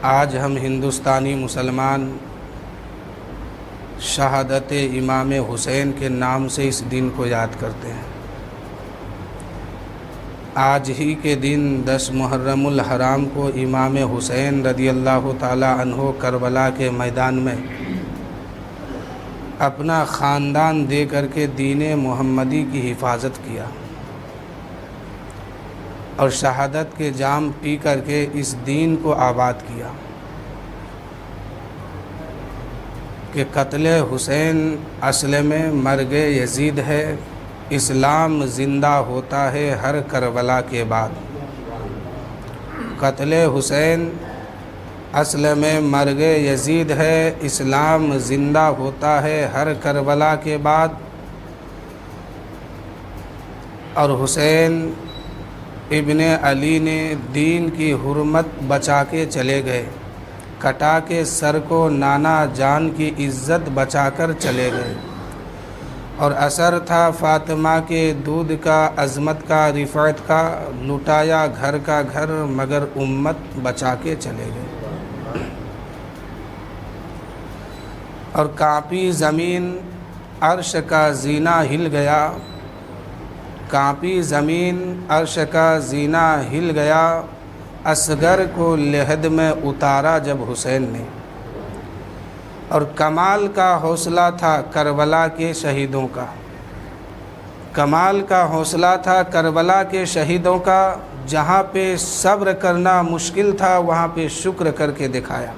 آج ہم ہندوستانی مسلمان شہادت امام حسین کے نام سے اس دن کو یاد کرتے ہیں۔ آج ہی کے دن 10 محرم الحرام کو امام حسین رضی اللہ تعالی عنہ کربلا کے میدان میں اپنا خاندان دے کر کے دین محمدی کی حفاظت کیا اور شہادت کے جام پی کر کے اس دین کو آباد کیا کہ قتل حسین اصل میں مرگ یزید ہے، اسلام زندہ ہوتا ہے ہر کربلا کے بعد۔ قتل حسین اصل میں مرگ یزید ہے، اسلام زندہ ہوتا ہے ہر کربلا کے بعد۔ اور حسین ابن علی نے دین کی حرمت بچا کے چلے گئے، کٹا کے سر کو نانا جان کی عزت بچا کر چلے گئے، اور اثر تھا فاطمہ کے دودھ کا، عظمت کا، رفعت کا، لٹایا گھر کا گھر مگر امت بچا کے چلے گئے۔ اور کانپی زمین، عرش کا زینہ ہل گیا، کانپی زمین، عرش کا زینہ ہل گیا، اصغر کو لحد میں اتارا جب حسین نے۔ اور کمال کا حوصلہ تھا کربلا کے شہیدوں کا، کمال کا حوصلہ تھا کربلا کے شہیدوں کا، جہاں پہ صبر کرنا مشکل تھا وہاں پہ شکر کر کے دکھایا۔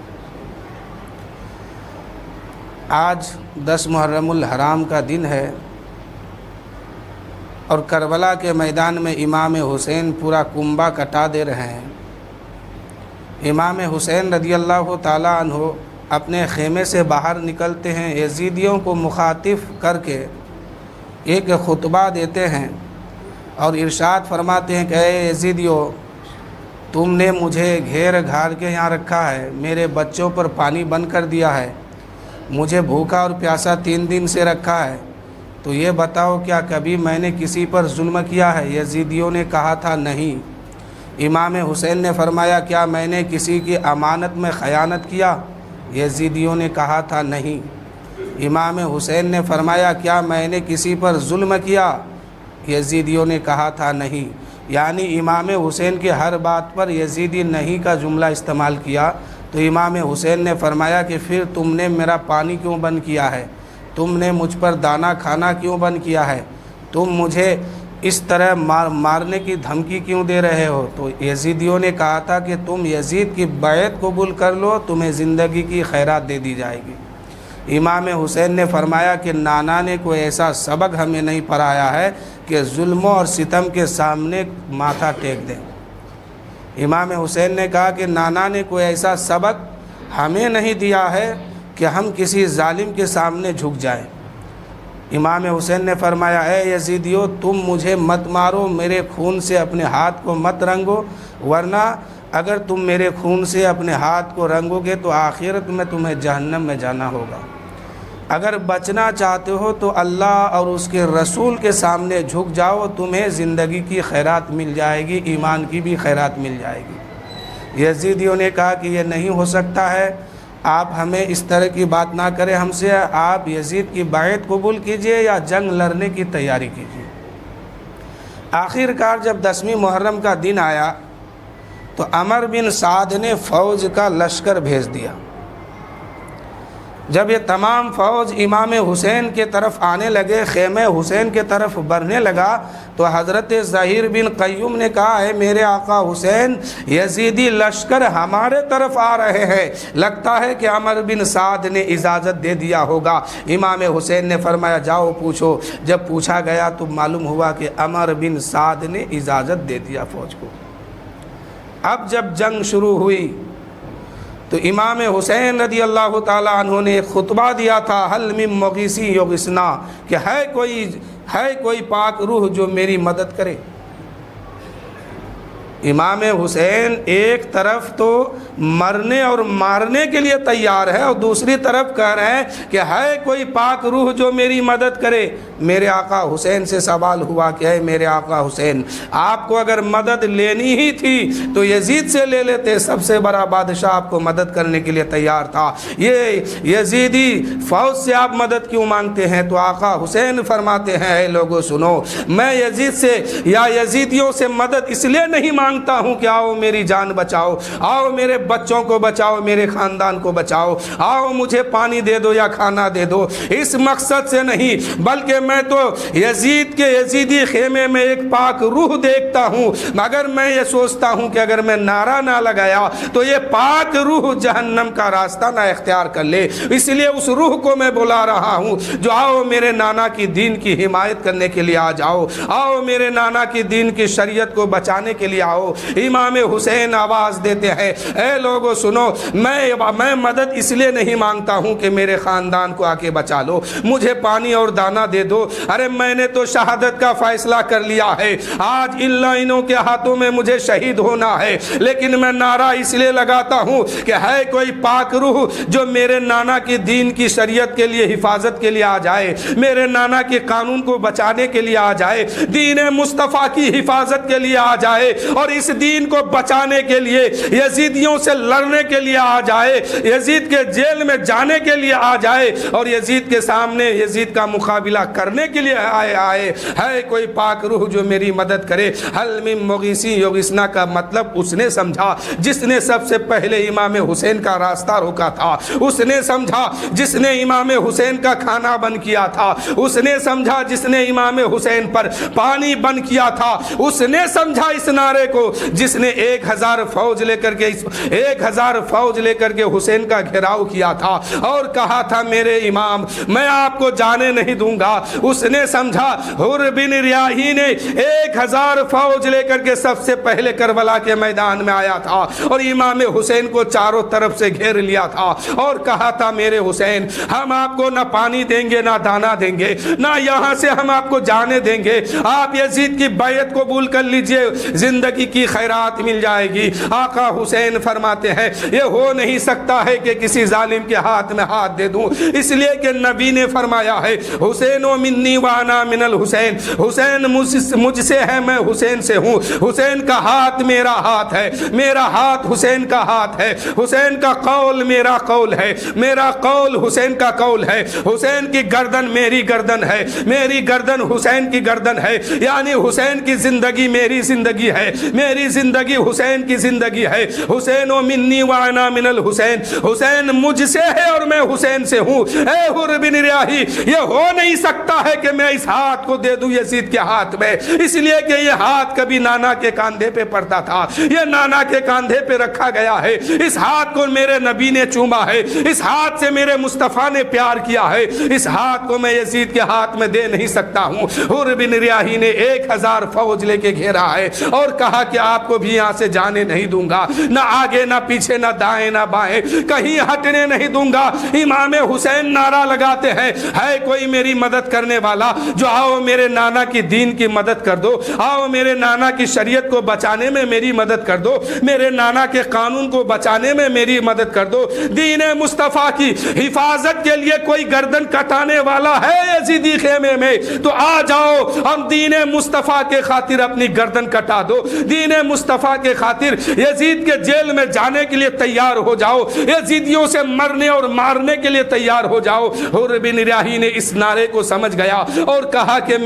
آج 10 محرم الحرام کا دن ہے اور کربلا کے میدان میں امام حسین پورا کنبہ کٹا دے رہے ہیں۔ امام حسین رضی اللہ تعالی عنہ اپنے خیمے سے باہر نکلتے ہیں، یزیدیوں کو مخاطب کر کے ایک خطبہ دیتے ہیں اور ارشاد فرماتے ہیں کہ اے یزیدیوں، تم نے مجھے گھیر گھار کے یہاں رکھا ہے، میرے بچوں پر پانی بند کر دیا ہے، مجھے بھوکا اور پیاسا 3 دن سے رکھا ہے، تو یہ بتاؤ کیا کبھی میں نے کسی پر ظلم کیا ہے؟ یزیدیوں نے کہا تھا نہیں۔ امام حسین نے فرمایا کیا میں نے کسی کی امانت میں خیانت کیا؟ یزیدیوں نے کہا تھا نہیں۔ امام حسین نے فرمایا کیا میں نے کسی پر ظلم کیا؟ یزیدیوں نے کہا تھا نہیں۔ یعنی امام حسین کے ہر بات پر یزیدی نہیں کا جملہ استعمال کیا، تو امام حسین نے فرمایا کہ پھر تم نے میرا پانی کیوں بند کیا ہے؟ تم نے مجھ پر دانا کھانا کیوں بند کیا ہے؟ تم مجھے اس طرح مارنے کی دھمکی کیوں دے رہے ہو؟ تو یزیدیوں نے کہا تھا کہ تم یزید کی بیعت قبول کر لو، تمہیں زندگی کی خیرات دے دی جائے گی۔ امام حسین نے فرمایا کہ نانا نے کوئی ایسا سبق ہمیں نہیں پڑھایا ہے کہ ظلم اور ستم کے سامنے ماتھا ٹیک دیں۔ امام حسین نے کہا کہ نانا نے کوئی ایسا سبق ہمیں نہیں دیا ہے کہ ہم کسی ظالم کے سامنے جھک جائیں۔ امام حسین نے فرمایا اے یزیدیو، تم مجھے مت مارو، میرے خون سے اپنے ہاتھ کو مت رنگو، ورنہ اگر تم میرے خون سے اپنے ہاتھ کو رنگو گے تو آخرت میں تمہیں جہنم میں جانا ہوگا۔ اگر بچنا چاہتے ہو تو اللہ اور اس کے رسول کے سامنے جھک جاؤ، تمہیں زندگی کی خیرات مل جائے گی، ایمان کی بھی خیرات مل جائے گی۔ یزیدیوں نے کہا کہ یہ نہیں ہو سکتا ہے، آپ ہمیں اس طرح کی بات نہ کریں ہم سے، آپ یزید کی بیعت قبول کیجئے یا جنگ لڑنے کی تیاری کیجئے۔ آخر کار جب 10ویں محرم کا دن آیا تو عمر بن سعد نے فوج کا لشکر بھیج دیا۔ جب یہ تمام فوج امام حسین کے طرف آنے لگے، خیمہ حسین کے طرف بڑھنے لگا، تو حضرت ظہیر بن قیوم نے کہا ہے میرے آقا حسین، یزیدی لشکر ہمارے طرف آ رہے ہیں، لگتا ہے کہ عمر بن سعد نے اجازت دے دیا ہوگا۔ امام حسین نے فرمایا جاؤ پوچھو۔ جب پوچھا گیا تو معلوم ہوا کہ عمر بن سعد نے اجازت دے دیا فوج کو۔ اب جب جنگ شروع ہوئی تو امام حسین رضی اللہ تعالی عنہ نے ایک خطبہ دیا تھا، حل من مغیثی یغثنا، کہ ہے کوئی پاک روح جو میری مدد کرے۔ امام حسین ایک طرف تو مرنے اور مارنے کے لیے تیار ہے اور دوسری طرف کہہ رہے ہیں کہ ہے کوئی پاک روح جو میری مدد کرے۔ میرے آقا حسین سے سوال ہوا کہ اے میرے آقا حسین، آپ کو اگر مدد لینی ہی تھی تو یزید سے لے لیتے، سب سے بڑا بادشاہ آپ کو مدد کرنے کے لیے تیار تھا، یہ یزیدی فوج سے آپ مدد کیوں مانگتے ہیں؟ تو آقا حسین فرماتے ہیں اے لوگو سنو، میں یزید سے یا یزیدیوں سے مدد اس لیے نہیں مانگتا ہوں کہ آؤ میری جان بچاؤ، آؤ میرے بچوں کو بچاؤ، میرے خاندان کو بچاؤ، آؤ مجھے پانی دے دو یا کھانا دے دو، اس مقصد سے نہیں، بلکہ میں تو یزید کے یزیدی خیمے میں ایک پاک روح دیکھتا ہوں، مگر میں یہ سوچتا ہوں کہ اگر میں نعرہ نہ لگایا تو یہ پاک روح جہنم کا راستہ نہ اختیار کر لے، اس لیے اس روح کو میں بلا رہا ہوں جو آؤ میرے نانا کی دین کی حمایت کرنے کے لیے آ جاؤ، آؤ میرے نانا کی دین کی شریعت کو بچانے کے لیے آؤ۔ امام حسین آواز دیتے ہیں اے لوگو سنو، میں مدد اس لیے نہیں مانگتا ہوں کہ میرے خاندان کو آ کے بچا لو، مجھے پانی اور دانہ دے دو، ارے میں نے تو شہادت کا فیصلہ کر لیا ہے، آج ان لائنوں کے ہاتھوں میں مجھے شہید ہونا ہے، لیکن میں نعرہ اس لیے لگاتا ہوں کہ ہے کوئی پاک روح جو میرے نانا کی دین کی شریعت کے لیے حفاظت کے لیے آ جائے، میرے نانا کے قانون کو بچانے کے لیے آ جائے، دین مصطفیٰ کی حفاظت کے لیے آ جائے، اور اس دین کو بچانے کے لیے یزیدیوں سے لڑنے کے لیے آ جائے، یزید کے جیل میں جانے کے لیے آ جائے، اور یزید کے سامنے یزید کا مقابلہ کرنے کے لیے آئے ہے کوئی پاک روح جو میری مدد کرے۔ حل من مغیثی یغیثنا کا مطلب اس نے سمجھا جس نے سب سے پہلے امام حسین کا راستہ روکا تھا، اس نے سمجھا جس نے امام حسین کا کھانا بند کیا تھا، اس نے سمجھا جس نے امام حسین پر پانی بند کیا تھا، اس نے سمجھا اس نعرے کو جس نے 1000 فوج لے کر کے حسین کا گھیراؤ کیا تھا اور کہا تھا میرے امام میں آپ کو جانے نہیں دوں گا، اس نے سمجھا حر بن ریاحی نے 1000 فوج لے کر کے سب سے پہلے کربلا کے میدان میں آیا تھا اور امام حسین کو چاروں طرف سے گھیر لیا تھا اور کہا تھا میرے حسین ہم آپ کو نہ پانی دیں گے نہ دانا دیں گے، نہ یہاں سے ہم آپ کو جانے دیں گے، آپ یزید کی بیعت قبول کر لیجئے، زندگی کی خیرات مل جائے گی۔ آقا حسین فرماتے ہیں یہ ہو نہیں سکتا ہے کہ کسی ظالم کے ہاتھ میں ہاتھ دے دوں، اس لیے کہ نبی نے فرمایا ہے حسین و منی وانا من الحسین، حسین مجھ سے ہے میں حسین سے ہوں، حسین کا ہاتھ میرا ہاتھ ہے، میرا ہاتھ حسین کا ہاتھ ہے، حسین کا قول میرا قول ہے، میرا قول حسین کا قول ہے، حسین کی گردن میری گردن ہے، میری گردن حسین کی گردن ہے، یعنی حسین کی زندگی میری زندگی ہے، میری زندگی حسین کی زندگی ہے۔ حسین و منی وانا من الحسین، حسین مجھ سے ہے اور میں حسین سے ہوں۔ اے حر بن ریاحی یہ ہو نہیں سکتا ہے کہ میں اس ہاتھ کو دے دوں یزید کے ہاتھ میں، اس لیے کہ یہ ہاتھ کبھی نانا کے کاندھے پہ پڑتا تھا، یہ نانا کے کاندھے پہ رکھا گیا ہے، اس ہاتھ کو میرے نبی نے چوما ہے، اس ہاتھ سے میرے مصطفیٰ نے پیار کیا ہے، اس ہاتھ کو میں یزید کے ہاتھ میں دے نہیں سکتا ہوں۔ حر بن ریاحی نے 1000 فوج لے کے گھیرا ہے اور کہا کہ آپ کو بھی یہاں سے جانے نہیں دوں گا، نہ آگے نہ پیچھے نہ دائیں نہ بائیں کہیں ہٹنے نہیں دوں گا۔ امام حسین نعرہ لگاتے ہیں ہے کوئی میری مدد کرنے والا جو آؤ میرے نانا کی دین کی مدد کر دو، آؤ میرے نانا کی شریعت کو بچانے میں میری مدد کر دو، میرے نانا کے قانون کو بچانے میں میری مدد کر دو، دین مصطفیٰ کی حفاظت کے لیے کوئی گردن کٹانے والا ہے یزیدی خیمے میں تو آ جاؤ، ہم دین مصطفیٰ کے خاطر اپنی گردن کٹا دو، دین مصطفیٰ کے خاطر یزید کے جیل میں جانے کے لیے تیار ہو جاؤ، یزیدیوں سے مرنے اور مارنے کے لیے تیار ہو جاؤ۔ حر بن ریاحی نے اس نعرے کو سمجھ گیا اور کہا کہ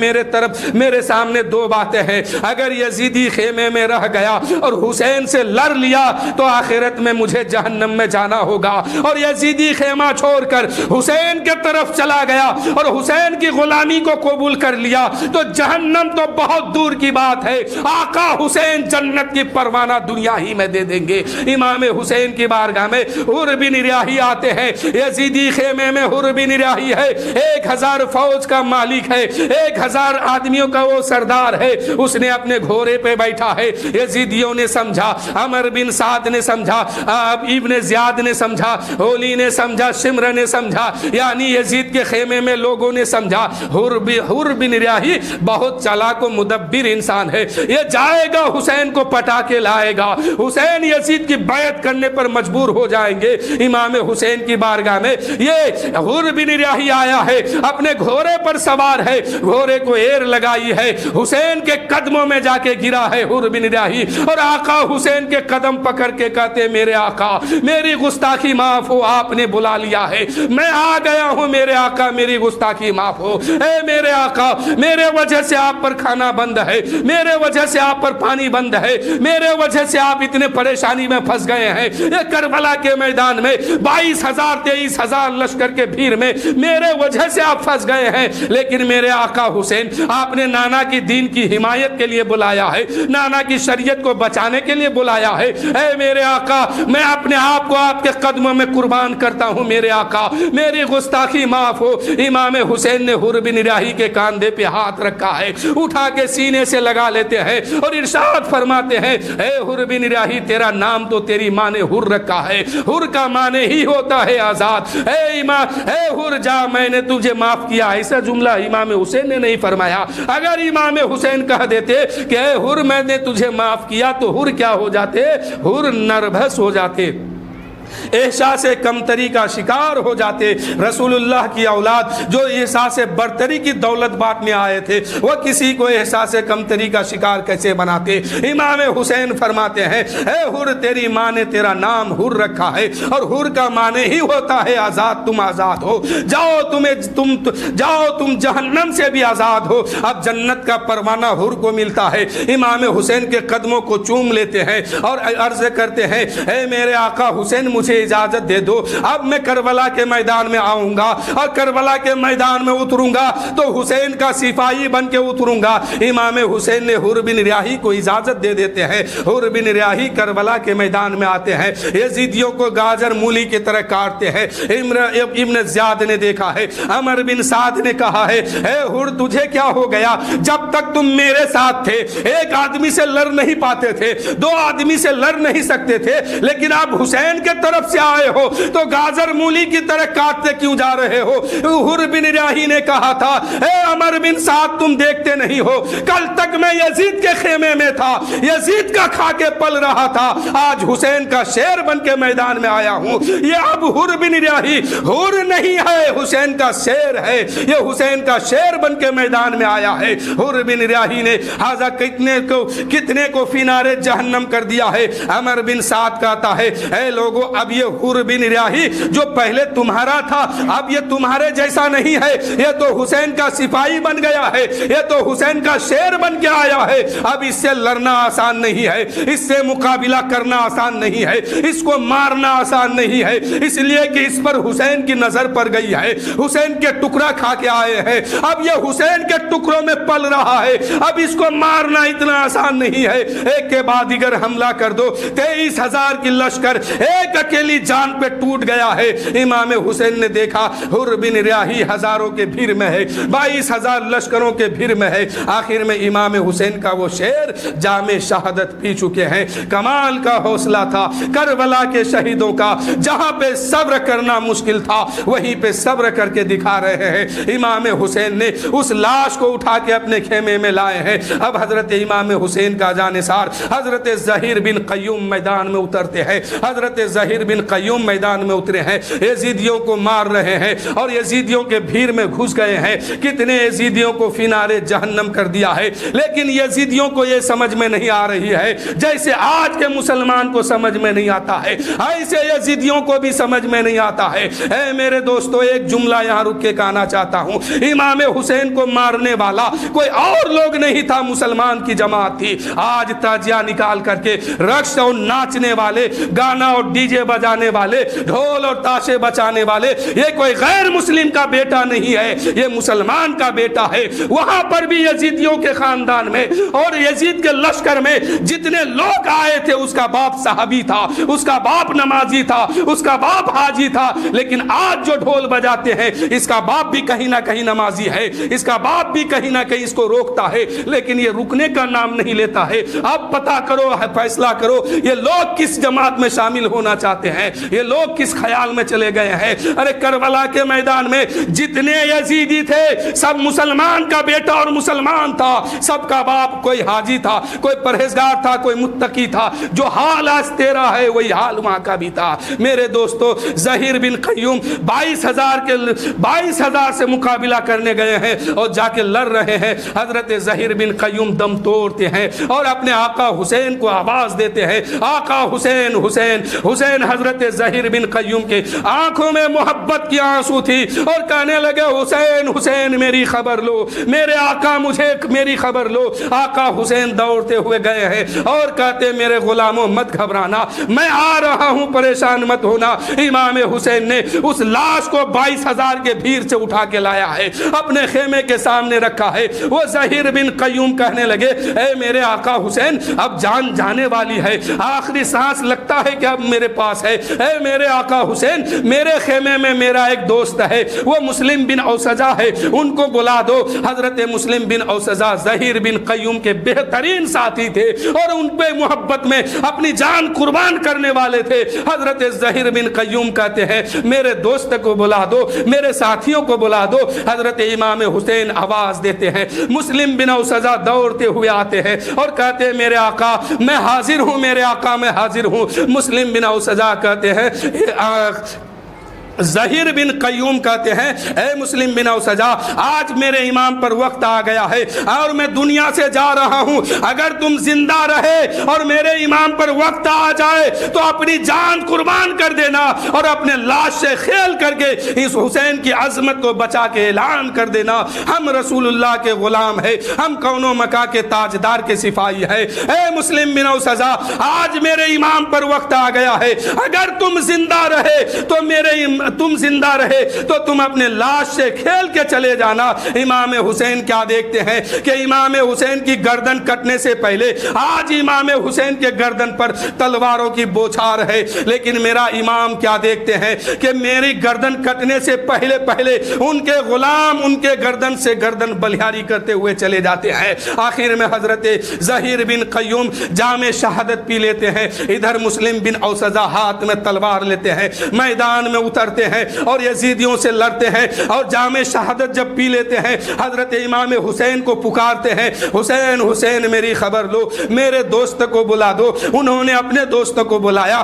میرے سامنے دو باتیں ہیں، اگر یزیدی خیمے میں رہ گیا اور حسین سے لڑ لیا تو آخرت میں مجھے جہنم میں جانا ہوگا، اور یزیدی خیمہ چھوڑ کر حسین کے طرف چلا گیا اور حسین کی غلامی کو قبول کر لیا تو جہنم تو بہت دور کی بات ہے، آقا حسین جنت کی پروانہ دنیا ہی میں دے دیں گے۔ امام حسین کی بارگاہ میں حر بن ریاحی آتے ہیں، یزیدی خیمے میں حر بن ریاحی ہے، 1000 فوج کا مالک ہے، 1000 آدمیوں کا وہ سردار ہے، اس نے اپنے گھوڑے پہ بیٹھا ہے۔ یزیدیوں نے سمجھا، عمر بن سعد نے سمجھا، ابن زیاد نے سمجھا، ہولی نے سمجھا، شمر نے سمجھا، یعنی یزید کے خیمے میں لوگوں نے سمجھا حر بن ریاحی بہت چالاک و مدبر انسان ہے، یہ جائے گا حسین حسین کو پٹا کے لائے گا. حسین یزید کی بیعت کرنے پر مجبور ہو جائیں گے. امام حسین کی بارگاہ میں یہ حر بن ریاحی آیا ہے, اپنے گھوڑے پر سوار ہے, گھوڑے کو ایر لگائی ہے, حسین کے قدموں میں جا کے گرا ہے حر بن ریاحی, اور آقا حسین کے قدم پکڑ کے کہتے میرے آقا میری گستاخی معاف ہو, آپ نے بلا لیا ہے, میں آ گیا ہوں میرے آقا میری گستاخی معاف ہو. اے میرے آقا میرے وجہ سے آپ پر کھانا بند ہے, میرے وجہ سے آپ پر پانی بند ہے, میرے وجہ سے آپ اتنے پریشانی میں پھنس گئے ہیں. یہ کربلا کے میدان میں 22,000 23,000 لشکر کے بھیڑ میں میرے وجہ سے آپ پھنس گئے ہیں, لیکن میرے آقا حسین آپ نے نانا کی دین کی حمایت کے لیے بلایا ہے, نانا کی شریعت کو بچانے کے لیے بلایا ہے. اے میرے آقا میں اپنے آپ کو آپ کے قدموں میں قربان کرتا ہوں, میرے آقا میری گستاخی معاف ہو. امام حسین نے حر بن ریاحی کے کاندھے پہ ہاتھ رکھا ہے, اٹھا کے سینے سے لگا لیتے ہیں اور ارشاد فرماتے ہیں اے حر بن ریاحی تیرا نام تو تیری ماں نے حر رکھا ہے, حر کا معنی ہی ہوتا ہے آزاد. اے حر جا میں نے تجھے معاف کیا. ایسا جملہ امام حسین نے نہیں فرمایا. اگر امام حسین کہہ دیتے کہ اے حر میں نے تجھے معاف کیا تو حر کیا ہو جاتے, حر نربھس ہو جاتے, احساس کمتری کا شکار ہو جاتے. رسول اللہ کی اولاد جو احساس برتری کی دولت بانٹنے آئے تھے وہ کسی کو احساس کمتری کا شکار کیسے بناتے. امام حسین فرماتے ہیں اے حر تیری ماں نے تیرا نام حر رکھا ہے, اور حر کا معنی ہی ہوتا ہے آزاد. تم آزاد ہو, جاؤ تم جہنم سے بھی آزاد ہو. اب جنت کا پروانہ حر کو ملتا ہے. امام حسین کے قدموں کو چوم لیتے ہیں اور عرض کرتے ہیں اے میرے آقا حسین مجھے اجازت دے دو, اب میں کربلا کے میدان میں آؤں گا اور کربلا کے میدان میں اتروں گا تو حسین کا سپاہی بن کے اتروں گا. امام حسین نے حر بن ریاحی کو اجازت دے دیتے ہیں. حر بن ریاحی کربلا کے میدان میں آتے ہیں, یزیدیوں کو گاجر مولی کی طرح کاٹتے ہیں. ابن زیاد نے دیکھا ہے, عمر بن سعد نے کہا ہے اے حر تجھے کیا ہو گیا, جب تک تم میرے ساتھ تھے ایک آدمی سے لڑ نہیں پاتے تھے, 2 آدمی سے لڑ نہیں سکتے تھے, لیکن آپ حسین کے طرف سے آئے ہو تو گاجر مولی کی طرح کاٹتے کیوں جا رہے ہو. حر بن ریاحی نے کہا تھا اے عمر بن سعد تم دیکھتے نہیں ہو, کل تک میں یزید کے خیمے میں تھا, یزید کا کھا کے پل رہا تھا, آج حسین کا شیر بن کے میدان میں آیا ہوں. یہ اب حر بن ریاحی حر نہیں ہے, حسین کا شیر ہے. یہ حسین کا شیر بن کے میدان میں آیا ہے. حر بن ریاحی نے ہذا کتنے کو فینارے جہنم کر دیا ہے. عمر بن سعد کہتا ہے اے لوگوں اب یہ حر بن ریاحی جو پہلے تمہارا تھا اب یہ تمہارے جیسا نہیں ہے, یہ تو حسین کا سپاہی بن گیا ہے, یہ تو حسین کا شیر بن کے آیا ہے. اب اس سے لڑنا آسان نہیں ہے, اس سے مقابلہ کرنا آسان نہیں ہے, اس کو مارنا آسان نہیں ہے, اس لیے کہ اس پر حسین کی نظر پڑ گئی ہے, حسین کے ٹکڑا کھا کے آئے ہیں, اب یہ حسین کے ٹکڑوں میں پل رہا ہے, اب اس کو مارنا اتنا آسان نہیں ہے. ایک کے بعد دیگر حملہ کر دو, 23,000 کی لشکر ایک اکیلی جان پہ ٹوٹ گیا ہے. امام حسین نے دیکھا حر بن ریاحی ہزاروں کے بھیڑ میں ہے, 22,000 لشکروں کے بھیڑ میں ہے. آخر میں امام حسین کا وہ شیر جام شہادت پی چکے ہیں. کمال کا حوصلہ تھا کربلا کے شہیدوں کا, جہاں پہ صبر کرنا مشکل تھا وہیں پہ صبر کر کے دکھا رہے ہیں. امام حسین نے اس لاش کو اٹھا کے اپنے خیمے میں لائے ہیں. اب حضرت امام حسین کا جانثار حضرت ظہیر بن قیوم میدان میں اترتے ہیں. حضرت ظہیر بن قیوم میدان میں اترے ہیں, یزیدیوں کو مار رہے ہیں اور یزیدیوں کے بھیڑ میں گھس گئے ہیں. کتنے یزیدیوں کو فینارے جہنم کر دیا ہے, لیکن یزیدیوں کو یہ سمجھ میں نہیں آ رہی ہے جیسے آج کے مسلمان کو سمجھ میں نہیں آتا ہے, ایسے یزیدیوں کو بھی سمجھ میں نہیں آتا ہے. اے میرے دوستو ایک جملہ یہاں رک کے کہنا چاہتا ہوں, امام حسین کو مارنے والا کوئی اور لوگ نہیں تھا, مسلمان کی جماعت تھی. آج تاجیہ نکال کر کے رقص اور ناچنے والے, گانا اور ڈی جے بجانے والے, ڈھول اور تاشے بچانے والے, یہ کوئی غیر مسلم کا بیٹا نہیں ہے, یہ مسلمان کا بیٹا ہے. وہاں پر بھی یزیدیوں کے خاندان میں اور یزید کے لشکر میں جتنے لوگ آئے تھے اس کا باپ صحابی تھا, اس کا باپ نمازی تھا, اس کا باپ حاجی تھا. لیکن آج جو ڈھول بجاتے ہیں اس کا باپ بھی کہیں نہ کہیں نمازی ہے, اس کا باپ بھی کہیں نہ کہیں اس کو روکتا ہے, لیکن یہ رکنے کا نام نہیں لیتا ہے. اب پتہ کرو, فیصلہ کرو یہ لوگ کس جماعت میں شامل ہونا چاہتے چاہتے ہیں؟ یہ لوگ کس خیال میں چلے گئے ہیں؟ ارے کربلا کے میدان میں جتنے یزیدی تھے سب مسلمان کا بیٹا اور مسلمان تھا، سب کا باپ کوئی حاجی تھا، کوئی پرہیزگار تھا، کوئی متقی تھا۔ جو حال آج تیرا ہے وہی حال وہاں کا بھی تھا۔ میرے دوستو، زہیر بن قیوم 22,000 سے مقابلہ کرنے گئے ہیں اور جا کے لڑ رہے ہیں۔ حضرت زہیر بن قیوم دم توڑتے ہیں اور اپنے آقا حسین کو آواز دیتے ہیں، آقا حسین حسین حسین۔ حضرت زہیر بن قیوم کے آنکھوں میں محبت کی آنسو تھی اور کہنے لگے حسین حسین میری خبر لو، میرے آقا مجھے میری خبر لو۔ آقا حسین دوڑتے ہوئے گئے ہیں اور کہتے میرے غلاموں مت گھبرانا، میں آ رہا ہوں، پریشان مت ہونا۔ امام حسین نے اس لاش کو 22,000 کے بھیڑ سے اٹھا کے لایا ہے، اپنے خیمے کے سامنے رکھا ہے۔ وہ زہیر بن قیوم کہنے لگے اے میرے آقا حسین اب جان جانے والی ہے، آخری سانس لگتا ہے کہ اب میرے پاس ہے۔ اے میرے آقا حسین میرے خیمے میں میرا ایک دوست ہے، وہ مسلم بن اوسجا ہے، ان کو بلا دو۔ حضرت مسلم بن اوسجا زہیر بن قیوم کے بہترین ساتھی تھے اور ان پہ محبت میں اپنی جان قربان کرنے والے تھے۔ حضرت زہیر بن قیوم کہتے ہیں میرے دوست کو بلا دو، میرے ساتھیوں کو بلا دو۔ حضرت امام حسین آواز دیتے ہیں، مسلم بن اوسجا دوڑتے ہوئے آتے ہیں اور کہتے ہیں میرے آقا میں حاضر ہوں، میرے آقا میں حاضر ہوں۔ مسلم بن اوسجا کہتے ہیں زہیر بن قیوم کہتے ہیں اے مسلم بن اوسجا آج میرے امام پر وقت آ گیا ہے اور میں دنیا سے جا رہا ہوں، اگر تم زندہ رہے اور میرے امام پر وقت آ جائے تو اپنی جان قربان کر دینا اور اپنے لاش سے کھیل کر کے اس حسین کی عظمت کو بچا کے اعلان کر دینا ہم رسول اللہ کے غلام ہیں، ہم کون و مکاں کے تاجدار کے سپاہی ہیں۔ اے مسلم بن اوسجا آج میرے امام پر وقت آ گیا ہے، اگر تم زندہ رہے تو تم اپنے لاش سے کھیل کے چلے جانا۔ امام حسین کیا دیکھتے ہیں کہ امام حسین کی گردن کٹنے سے پہلے آج امام حسین کے گردن پر تلواروں کی بوچھار ہے، لیکن میرا امام کیا دیکھتے ہیں کہ میری گردن کٹنے سے پہلے ان کے غلام ان کے گردن سے گردن بلیاری کرتے ہوئے چلے جاتے ہیں۔ آخر میں حضرت زہیر بن قیوم جام شہادت پی لیتے ہیں، ادھر مسلم بن اوسجا ہاتھ میں تلوار لیتے ہیں، میدان میں اترتے ہیں اور یزیدیوں سے لڑتے ہیں اور جام شہادت جب پی لیتے ہیں حضرت امام حسین کو پکارتے ہیں، حسین حسین میری خبر لو، میرے دوست کو بلا دو۔ انہوں نے اپنے دوست کو بلایا،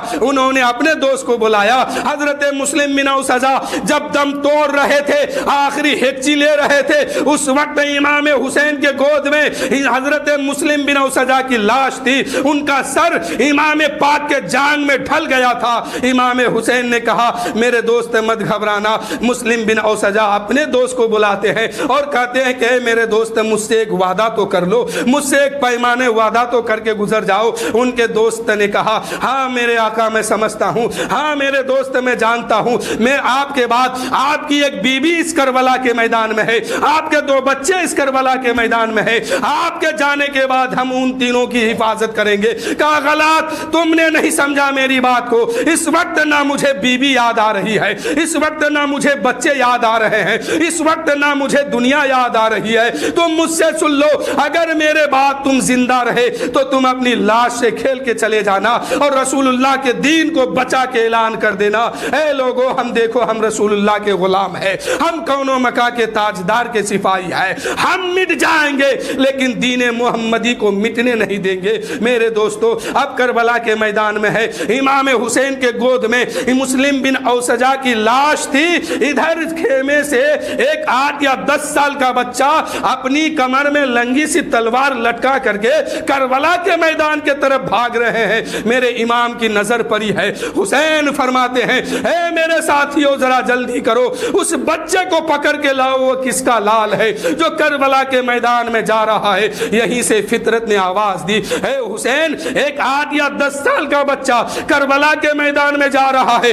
حضرت مسلم بن اوسجا جب دم توڑ رہے تھے، آخری ہچی لے رہے تھے، اس وقت امام حسین کے گود میں حضرت مسلم بن اوسجا کی لاش تھی، ان کا سر امام پاک کے جان میں ڈھل گیا تھا۔ امام حسین نے کہا میرے دوست مت گھبرانا۔ مسلم بن اوسجا اپنے دوست کو بلاتے ہیں اور کہتے ہیں کہ میرے دوست مجھ سے ایک وعدہ تو کر لو، مجھ سے ایک پیمانے وعدہ تو کر کے گزر جاؤ۔ ان کے دوست نے کہا ہاں میرے آقا میں سمجھتا ہوں، ہاں میرے دوست میں جانتا ہوں، میں آپ کے بعد آپ کی ایک بیوی اس کربلا کے میدان میں ہے، آپ کے 2 بچے اس کربلا کے میدان میں ہے، آپ کے جانے کے بعد ہم ان تینوں کی حفاظت کریں گے۔ کہا غلط، تم نے نہیں سمجھا میری بات کو، اس وقت نہ مجھے بیوی یاد آ رہی ہے، اس وقت نہ مجھے بچے یاد آ رہے ہیں، اس وقت نہ مجھے دنیا یاد آ رہی ہے۔ تم مجھ سے سن لو، اگر میرے بعد تم زندہ رہے تو تم اپنی لاش سے کھیل کے چلے جانا اور رسول اللہ کے دین کو بچا کے اعلان کر دینا اے لوگو ہم دیکھو ہم رسول اللہ کے غلام ہیں، ہم کون و مکاں کے تاجدار کے سپاہی ہیں، ہم مٹ جائیں گے لیکن دین محمدی کو مٹنے نہیں دیں گے۔ میرے دوستو اب کربلا کے میدان میں ہے، امام حسین کے گود میں مسلم بن اوسجا کی لاش تھی، ادھر خیمے سے ایک 8 یا 10 سال کا بچہ اپنی کمر میں لنگی سی تلوار لٹکا کر کے کربلا کے میدان کے طرف بھاگ رہے ہیں۔ میرے امام کی نظر پڑی ہے، حسین فرماتے ہیں اے میرے ساتھیوں ذرا جلدی کرو، اس بچے کو پکڑ کے لاؤ، وہ کس کا لال ہے جو کربلا کے میدان میں جا رہا ہے۔ یہیں سے فطرت نے آواز دی اے حسین، ایک 8 یا 10 سال کا بچہ کربلا کے میدان میں جا رہا ہے،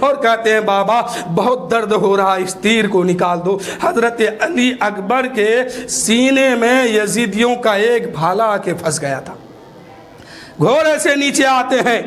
اور کہتے ہیں بابا بہت درد ہو رہا، اس تیر کو نکال دو۔ حضرت علی اکبر کے سینے میں یزیدیوں کا ایک بھالا آ کے پھنس گیا تھا، گھوڑے سے نیچے آتے ہیں،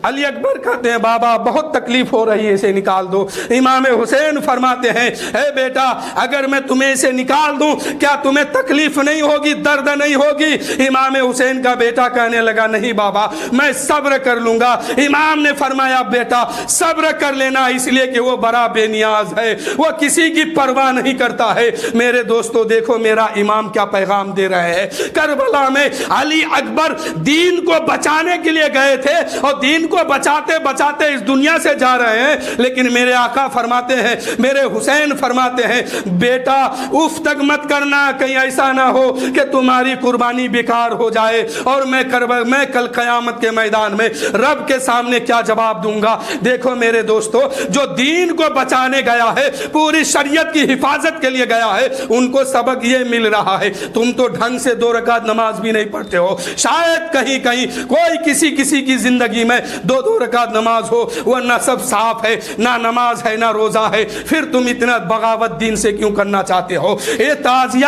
علی اکبر کہتے ہیں بابا بہت تکلیف ہو رہی ہے، اسے نکال دو۔ امام حسین فرماتے ہیں اے بیٹا اگر میں تمہیں اسے نکال دوں کیا تمہیں تکلیف نہیں ہوگی، درد نہیں ہوگی؟ امام حسین کا بیٹا کہنے لگا نہیں بابا میں صبر کر لوں گا۔ امام نے فرمایا بیٹا صبر کر لینا، اس لیے کہ وہ بڑا بے نیاز ہے، وہ کسی کی پرواہ نہیں کرتا ہے۔ میرے دوستو دیکھو میرا امام کیا پیغام دے رہے ہیں۔ کربلا میں علی اکبر دین کو بچانے کے لیے گئے تھے اور دین کو بچاتے بچاتے اس دنیا سے جا رہے ہیں، لیکن میرے آقا فرماتے ہیں، میرے حسین فرماتے ہیں بیٹا اف تک مت کرنا، کہیں ایسا نہ ہو کہ تمہاری قربانی بیکار ہو جائے اور میں کل قیامت کے میدان میں رب کے سامنے کیا جواب دوں گا۔ دیکھو میرے دوستو جو دین کو بچانے گیا ہے، پوری شریعت کی حفاظت کے لیے گیا ہے، ان کو سبق یہ مل رہا ہے تم تو ڈھنگ سے 2 رکعت نماز بھی نہیں پڑھتے ہو، شاید کہیں کہیں کوئی کسی کی زندگی میں 2 رکعت نماز ہو، ورنہ سب صاف ہے، نہ نماز ہے نہ روزہ ہے، پھر تم اتنا بغاوت دین سے کیوں کرنا چاہتے ہو؟ یہ تعزیہ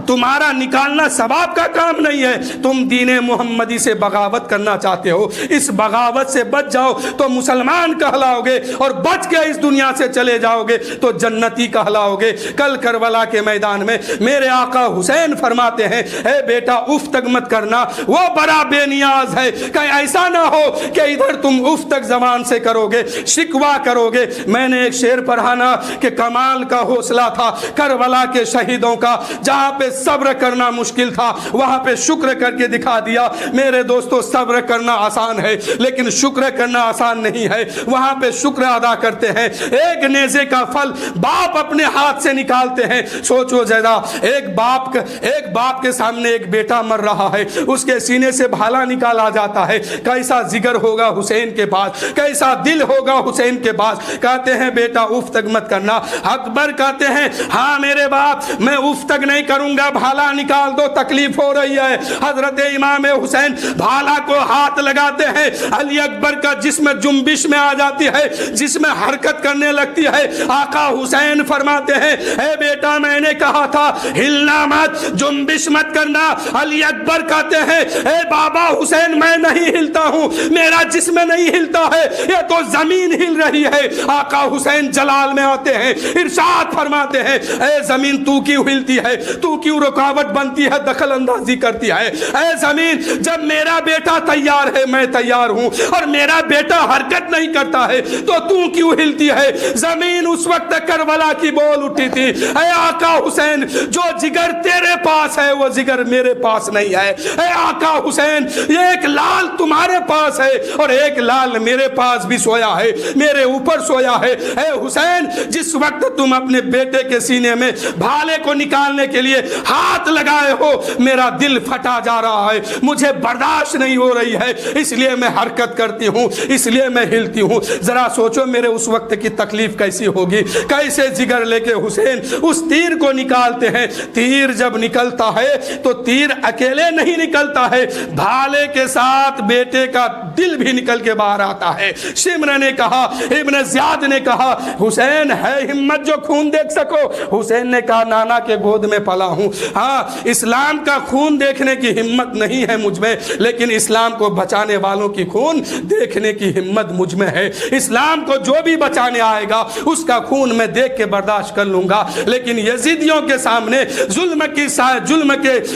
تمہارا نکالنا ثواب کا کام نہیں ہے، تم دین محمدی سے بغاوت کرنا چاہتے ہو، اس بغاوت سے بچ جاؤ تو مسلمان کہلاؤ گے، اور بچ کے اس دنیا سے چلے جاؤ گے تو جنتی کہلاؤ گے۔ کل کربلا کے میدان میں میرے آقا حسین فرماتے ہیں اے بیٹا اف تک مت کرنا، وہ بڑا بے نیاز ہے، کہیں ایسا نہ ہو کہ ادھر تم اف تک زبان سے کرو گے، شکوا کرو گے۔ میں نے ایک شعر پڑھا نا کہ کمال کا حوصلہ تھا کربلا کے شہیدوں کا، جہاں پہ صبر کرنا مشکل تھا وہاں پہ شکر کر کے دکھا دیا۔ میرے دوستو صبر کرنا آسان ہے لیکن شکر کرنا آسان نہیں ہے، وہاں پہ شکر ادا کرتے ہیں۔ ایک نیزے کا پھل باپ اپنے ہاتھ سے نکالتے ہیں، سوچو ذرا ایک باپ کے سامنے ایک بیٹا مر رہا ہے، اس کے سینے سے بھالا نکالا جاتا ہے، کیسا جگر ہوگا حسین کے پاس، کیسا دل ہوگا حسین کے پاس۔ کہتے ہیں بیٹا اف تک مت کرنا۔ اکبر کہتے ہیں ہاں میرے باپ میں اف تک نہیں کروں گا، بھالا نکال دو، تکلیف ہو رہی ہے۔ حضرت امام حسین بھالا کو ہاتھ لگاتے ہیں، علی اکبر کا جسم جنبش میں آ جاتی ہے، جسم حرکت کرنے لگتی ہے۔ آقا حسین فرماتے ہیں اے بیٹا میں نے کہا تھا ہلنا مت، جنبش مت کرنا۔ علی اکبر کہتے ہیں اے بابا حسین میں نہیں ہلتا ہوں، میرا جسم نہیں ہلتا ہے، یہ تو زمین ہل رہی ہے۔ آقا حسین جلال میں آتے ہیں، ارشاد فرماتے ہیں اے زمین تو کیوں ہلتی ہے، تو کیوں رکاوٹ بنتی ہے، دخل اندازی کرتی ہے؟ اے زمین جب میرا بیٹا تیار ہے میں تیار ہوں اور میرا بیٹا حرکت نہیں کرتا ہے تو کیوں ہلتی ہے؟ زمین اس وقت کربلا کی بول اٹھی تھی اے آقا حسین جو جگر تیرے پاس ہے وہ جگر میرے پاس نہیں ہے۔ اے آقا حسین ایک لال تمہارے پاس ہے اور ایک لال میرے پاس بھی سویا ہے، میرے اوپر سویا ہے۔ اے حسین جس وقت تم اپنے بیٹے کے سینے میں بھالے کو نکالنے کے لیے ہاتھ لگائے ہو میرا دل پھٹا جا رہا ہے، مجھے برداشت نہیں ہو رہی ہے، اس لیے میں حرکت کرتی ہوں، اس لیے میں ہلتی ہوں۔ ذرا سوچو میرے اس وقت کی تکلیف کیسی ہوگی، کیسے جگر لے کے حسین اس تیر کو نکالتے ہیں۔ تیر جب نکلتا ہے تو تیر اکیلے نہیں نکلتا ہے، بھالے کے ساتھ بیٹے کا دل بھی نکل کے باہر آتا ہے۔ شمر نے کہا، ابن زیاد نے کہا حسین ہے ہمت جو خون دیکھ سکو؟ حسین نے کہا نانا کے گود میں پلا ہوں، ہاں اسلام کا خون دیکھنے کی ہمت نہیں ہے مجھ میں، لیکن اسلام کو بچانے والوں کی خون دیکھنے کی ہمت مجھ میں ہے۔ اسلام کو جو بھی بچانے آئے گا اس کا خون میں دیکھ کے برداشت کر لوں گا، لیکن یزیدیوں کے سامنے ظلم کے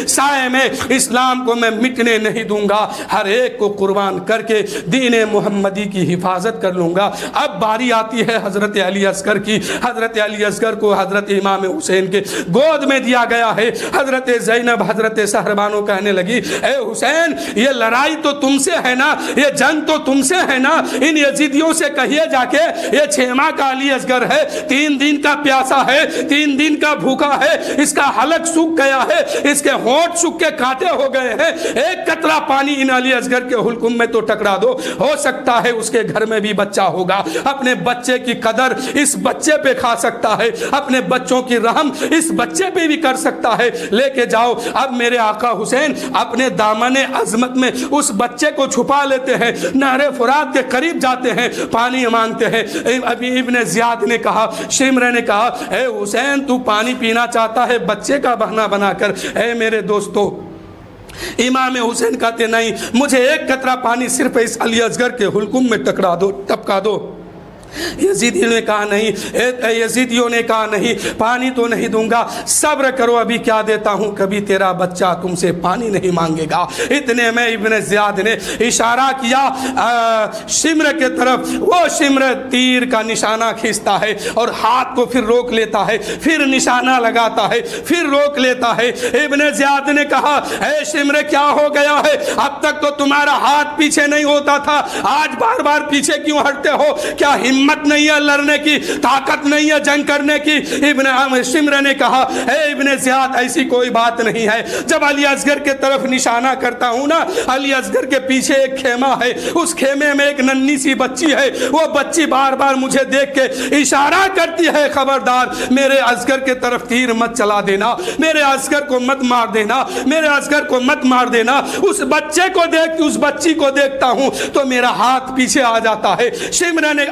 سائے میں اسلام کو میں مٹنے نہیں دوں گا، ہر ایک کو قربان کر کے دین محمدی کی حفاظت کر لوں گا۔ اب باری آتی ہے حضرت علی اصغر کی۔ حضرت علی اصغر کو حضرت امام حسین کے گود میں دیا گیا ہے۔ حضرت زینب حضرت صہربانو کہنے لگی اے حسین یہ لڑائی تو تم سے ہے نا، یہ جنگ تو تم سے ہے نا، ان یزیدیوں سے کہیے جا کے یہ 6 ماہ کا علی اصغر ہے، 3 دن کا پیاسا ہے، 3 دن کا بھوکا ہے، اس کا حلق سوکھ گیا ہے، اس کے ہونٹ سوکھ کے کانٹے ہو گئے ہیں، ایک قطرہ پانی ان علی اصغر کے حلقوم میں تو ٹکرا دو۔ ہو سکتا ہے اس کے گھر میں بھی بچہ ہوگا، اپنے بچے کی قدر اس بچے پہ کھا سکتا ہے، اپنے بچوں کی رحم اس بچے پہ بھی کر سکتا ہے۔ لے کے جاؤ۔ اب میرے آقا حسین اپنے دامن عظمت میں اس بچے کو چھپا لیتے ہیں، نہر فرات کے قریب جاتے ہیں، پانی مانگتے ہیں۔ ابھی ابن زیاد نے کہا، شمر نے کہا، اے حسین تو پانی پینا چاہتا ہے بچے کا بہانہ بنا کر؟ اے میرے دوستو، امام حسین کہتے نہیں، مجھے ایک قطرہ پانی صرف اس علی اصغر کے حلقوم میں ٹپکا دو۔ یزیدیوں نے کہا نہیں، پانی تو نہیں دوں گا، صبر کرو، ابھی کیا دیتا ہوں، کبھی تیرا بچہ تم سے پانی نہیں مانگے گا۔ اتنے میں ابن زیاد نے اشارہ کیا شمر کے طرف، وہ شمر تیر کا نشانہ کھینچتا ہے اور ہاتھ کو پھر روک لیتا ہے، پھر نشانہ لگاتا ہے، پھر روک لیتا ہے۔ ابن زیاد نے کہا، اے شمر کیا ہو گیا ہے؟ اب تک تو تمہارا ہاتھ پیچھے نہیں ہوتا تھا، آج بار بار پیچھے کیوں ہٹتے ہو؟ کیا ہمت نہیں ہے لڑنے کی، طاقت نہیں ہے جنگ کرنے کی؟ ابن شمر نے کہا، اے ابن زیاد ایسی کوئی بات نہیں ہے، جب علی اصغر کے طرف نشانہ کرتا ہوں نا، علی اصغر کے پیچھے ایک خیمہ ہے، اس خیمے میں ایک ننھی سی بچی ہے، وہ بچی بار بار مجھے دیکھ کے اشارہ کرتی ہے، خبردار میرے اصغر کے طرف تیر مت چلا دینا، میرے اصغر کو مت مار دینا، میرے اصغر کو مت مار دینا۔ اس بچے کو دیکھ، اس بچی کو دیکھتا ہوں تو میرا ہاتھ پیچھے آ جاتا ہے۔ شمر نے،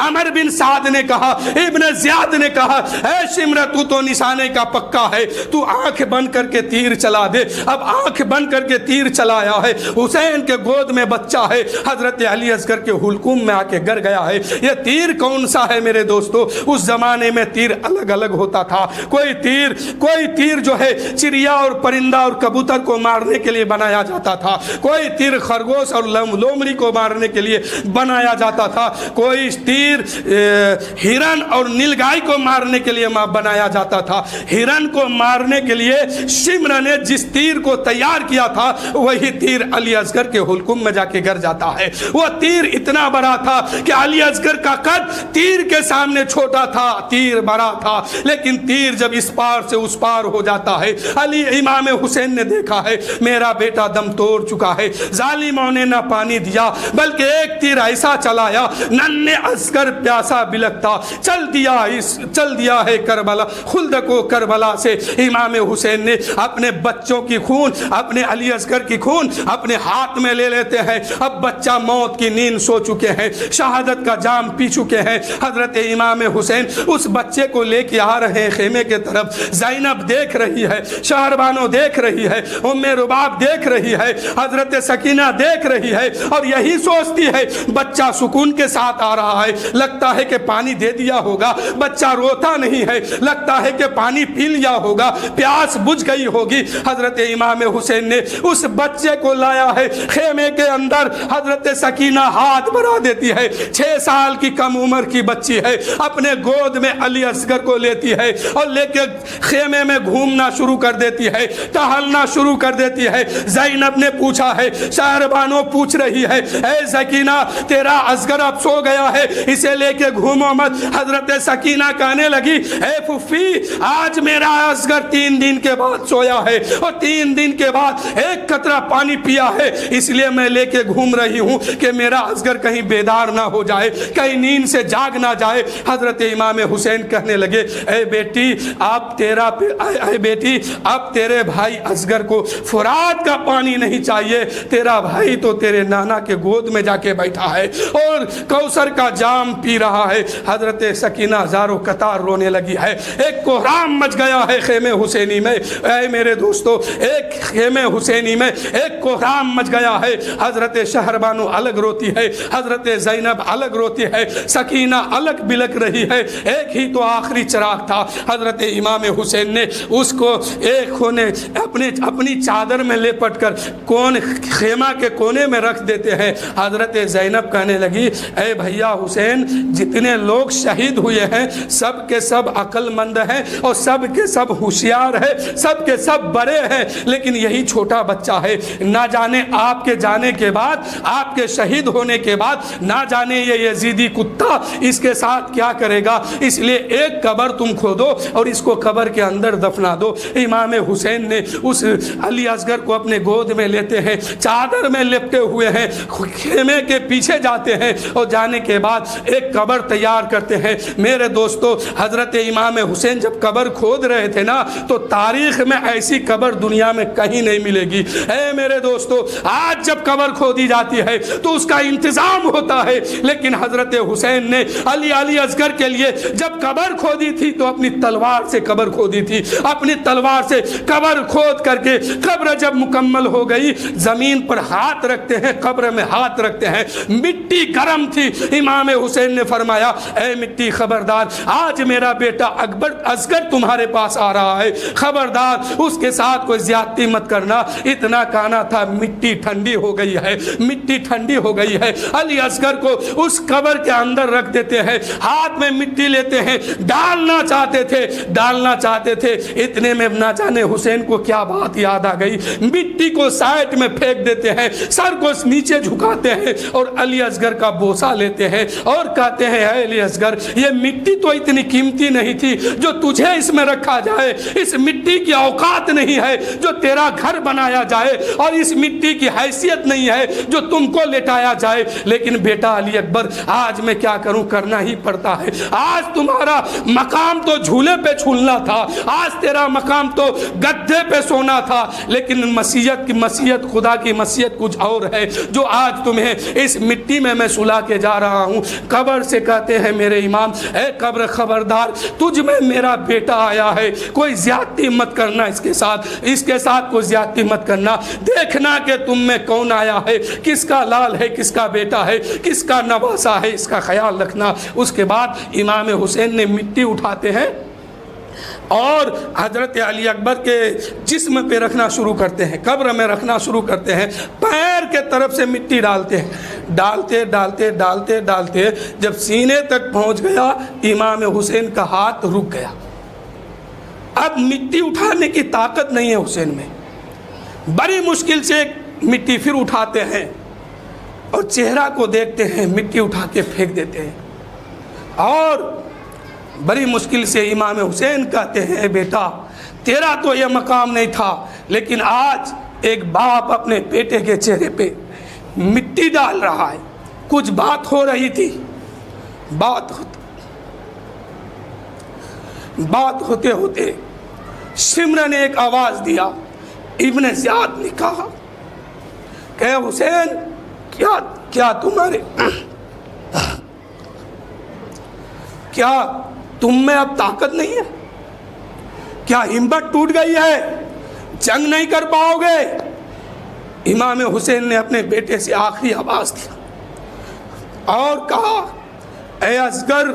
عمر بن سعد نے کہا، ابن زیاد نے کہا، اے شمر تو نشانے کا پکا ہے، تو آنکھ بند کر کے تیر چلا دے۔ اب آنکھ بند کر کے تیر چلایا ہے، حسین کے گود میں بچہ ہے، حضرت علی اصغر کے حلقوم میں آ کے گر گیا ہے۔ یہ تیر کون سا ہے میرے دوستو؟ اس زمانے میں تیر الگ الگ ہوتا تھا، کوئی تیر جو ہے چڑیا اور پرندہ اور کبوتر کو مارنے کے لیے بنایا جاتا تھا، کوئی تیر خرگوش اور لومڑی کو مارنے کے لیے بنایا جاتا تھا، کوئی تیر ہرن اور نیلگائی کو مارنے کے لیے بنایا جاتا تھا۔ ہرن کو مارنے کے لیے شمر نے جس تیر کو تیار کیا تھا وہی تیر علی اصغر کے حلقوم میں جا کے گر جاتا ہے۔ وہ تیر اتنا بڑا تھا کہ علی اصغر کا قد تیر کے سامنے چھوٹا تھا، تیر بڑا تھا، لیکن تیر جب اس پار سے اس پار ہو جاتا ہے، علی امام حسین نے دیکھا ہے میرا بیٹا دم توڑ چکا ہے، ظالموں نے نہ پانی دیا بلکہ ایک تیر ایسا چلایا، ننھے اصغر پیاسا بلکتا چل دیا ہے کربلا، خلد کو کربلا سے۔ امام حسین نے اپنے بچوں کی خون، اپنے علی اصغر کی خون اپنے ہاتھ میں لے لیتے ہیں۔ اب بچہ موت کی نیند سو چکے ہیں، شہادت کا جام پی چکے ہیں۔ حضرت امام حسین اس بچے کو لے کے آ رہے ہیں خیمے کے طرف۔ زینب دیکھ رہی ہے، شہربانو دیکھ رہی ہے، ام رباب دیکھ رہی ہے، حضرت سکینہ دیکھ رہی ہے، اور یہی سوچتی ہے بچہ سکون کے ساتھ آ رہا ہے، لگتا ہے کہ پانی دے دیا ہوگا، بچہ روتا نہیں ہے، لگتا ہے کہ پانی پی لیا ہوگا، پیاس بجھ گئی ہوگی۔ حضرت امام حسین نے اس بچے کو لایا ہے خیمے کے اندر۔ حضرت سکینہ ہاتھ بڑھا دیتی ہے، 6 سال کی کم عمر کی بچی ہے، اپنے گود میں علی اصغر کو لیتی ہے اور لے کے خیمے میں گھومنا شروع کر دیتی ہے، ٹہلنا شروع کر دیتی ہے۔ زینب نے پوچھا ہے، شہربانو پوچھ رہی ہے، اے سکینہ تیرا اصغر اب سو گیا ہے، اسے لے کے گھومو مت۔ حضرت سکینہ کہنے لگی، اے پھوپھی آج میرا اصغر 3 دن کے بعد سویا ہے اور 3 دن کے بعد ایک قطرہ پانی پیا ہے، اس لیے میں لے کے گھوم رہی ہوں کہ میرا اصغر کہیں بیدار نہ ہو جائے، کہیں نیند سے جاگ نہ جائے۔ حضرت امام حسین کہنے لگے، اے بیٹی اب تیرے بھائی اصغر کو فرات کا پانی نہیں چاہیے، تیرا بھائی تو تیرے نانا کے گود میں جا کے بیٹھا ہے اور کوثر کا جام پی رہا ہے۔ حضرت سکینہ زارو قطار رونے لگی ہے، ایک کوہرام مچ گیا ہے خیمے حسینی میں۔ اے میرے دوستو، ایک خیمے حسینی میں ایک کوہرام مچ گیا ہے۔ حضرت شہربانو الگ روتی ہے، حضرت زینب الگ روتی ہے، سکینہ الگ بلک رہی ہے۔ ایک ہی تو آخری چراغ تھا۔ حضرت امام حسین نے اس کو ایک کونے اپنی چادر میں لپٹ کر خیمہ کے کونے میں رکھ دیتے ہیں۔ حضرت زینب کہنے لگی، اے بھیا حسین حسین جتنے لوگ شہید ہوئے ہیں سب کے سب عقل مند ہیں اور سب کے سب ہوشیار ہیں، سب کے سب بڑے ہیں، لیکن یہی چھوٹا بچہ ہے، نہ جانے آپ کے جانے کے بعد، آپ کے شہید ہونے کے بعد نہ جانے یہ یزیدی کتا اس کے ساتھ کیا کرے گا، اس لیے ایک قبر تم کھودو اور اس کو قبر کے اندر دفنا دو۔ امام حسین نے اس علی اصغر کو اپنے گود میں لیتے ہیں، چادر میں لپٹے ہوئے ہیں، خیمے کے پیچھے جاتے ہیں اور جانے کے بعد ایک قبر تیار کرتے ہیں۔ میرے دوستو، حضرت امام حسین جب قبر کھود رہے تھے نا تو تاریخ میں ایسی قبر دنیا میں کہیں نہیں ملے گی۔ اے میرے دوستو، آج جب قبر کھودی جاتی ہے تو اس کا انتظام ہوتا ہے، لیکن حضرت حسین نے علی اصغر کے لیے جب قبر کھودی تھی تو اپنی تلوار سے قبر کھودی تھی، اپنی تلوار سے قبر کھود کر کے قبر جب مکمل ہو گئی زمین پر ہاتھ رکھتے ہیں، قبر میں ہاتھ رکھتے ہیں، مٹی گرم تھی۔ امام حسین نے فرمایا اے مٹی خبردار، آج میرا بیٹا اصغر تمہارے پاس آ رہا ہے، خبردار اس کے ساتھ کوئی زیادتی مت کرنا۔ اتنا کہنا تھا، مٹی ٹھنڈی ہو گئی ہے، مٹی ٹھنڈی ہو گئی ہے۔ علی اصغر کو اس قبر کے اندر رکھ دیتے ہیں، ہاتھ میں مٹی لیتے ہیں، ڈالنا چاہتے تھے، اتنے میں نہ جانے حسین کو کیا بات یاد آ گئی، مٹی کو سائڈ میں پھینک دیتے ہیں، سر کو نیچے جھکاتے ہیں اور علی اصغر کا بوسہ لیتے ہیں اور کہتے ہیں اے علی اصغر، یہ مٹی تو اتنی قیمتی نہیں تھی جو تجھے اس میں رکھا جائے، اس مٹی کی اوقات نہیں ہے جو تیرا گھر بنایا جائے، اور اس مٹی کی حیثیت نہیں ہے جو تم کو لٹایا جائے، لیکن بیٹا علی اکبر آج میں کیا کروں، کرنا ہی پڑتا ہے۔ آج تمہارا مقام تو جھولے پہ چھولنا تھا، آج تیرا مقام تو گدھے پہ سونا تھا، لیکن مسیت خدا کی مسیت کچھ اور ہے جو آج تمہیں اس مٹی میں سلا کے جا رہا ہوں۔ قبر سے کہتے ہیں میرے امام، اے قبر خبردار، تجھ میں میرا بیٹا آیا ہے، کوئی زیادتی مت کرنا اس کے ساتھ کوئی زیادتی مت کرنا، دیکھنا کہ تم میں کون آیا ہے، کس کا لال ہے، کس کا بیٹا ہے، کس کا نواسا ہے، اس کا خیال رکھنا۔ اس کے بعد امام حسین نے مٹی اٹھاتے ہیں اور حضرت علی اکبر کے جسم پہ رکھنا شروع کرتے ہیں، قبر میں رکھنا شروع کرتے ہیں، پیر کے طرف سے مٹی ڈالتے ہیں، ڈالتے جب سینے تک پہنچ گیا امام حسین کا ہاتھ رک گیا۔ اب مٹی اٹھانے کی طاقت نہیں ہے حسین میں، بڑی مشکل سے مٹی پھر اٹھاتے ہیں اور چہرہ کو دیکھتے ہیں، مٹی اٹھا کے پھینک دیتے ہیں، اور بڑی مشکل سے امام حسین کہتے ہیں اے بیٹا، تیرا تو یہ مقام نہیں تھا، لیکن آج ایک باپ اپنے بیٹے کے چہرے پہ مٹی ڈال رہا ہے۔ کچھ بات ہو رہی تھی، بات ہوتے ہوتے شمر نے ایک آواز دیا، ابن زیاد نے کہا کہ حسین کیا تم میں اب طاقت نہیں ہے؟ کیا ہمت ٹوٹ گئی ہے؟ جنگ نہیں کر پاؤ گے؟ امام حسین نے اپنے بیٹے سے آخری آواز دیا اور کہا اے اصغر،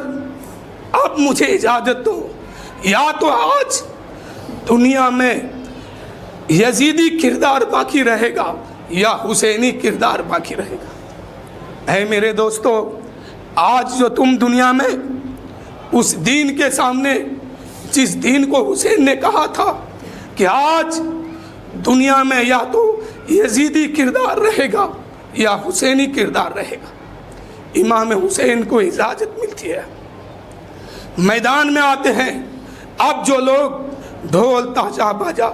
اب مجھے اجازت دو، یا تو آج دنیا میں یزیدی کردار باقی رہے گا یا حسینی کردار باقی رہے گا۔ اے میرے دوستو، آج جو تم دنیا میں اس دین کے سامنے، جس دین کو حسین نے کہا تھا کہ آج دنیا میں یا تو یزیدی کردار رہے گا یا حسینی کردار رہے گا، امام حسین کو اجازت ملتی ہے، میدان میں آتے ہیں۔ اب جو لوگ ڈھول تاجا باجا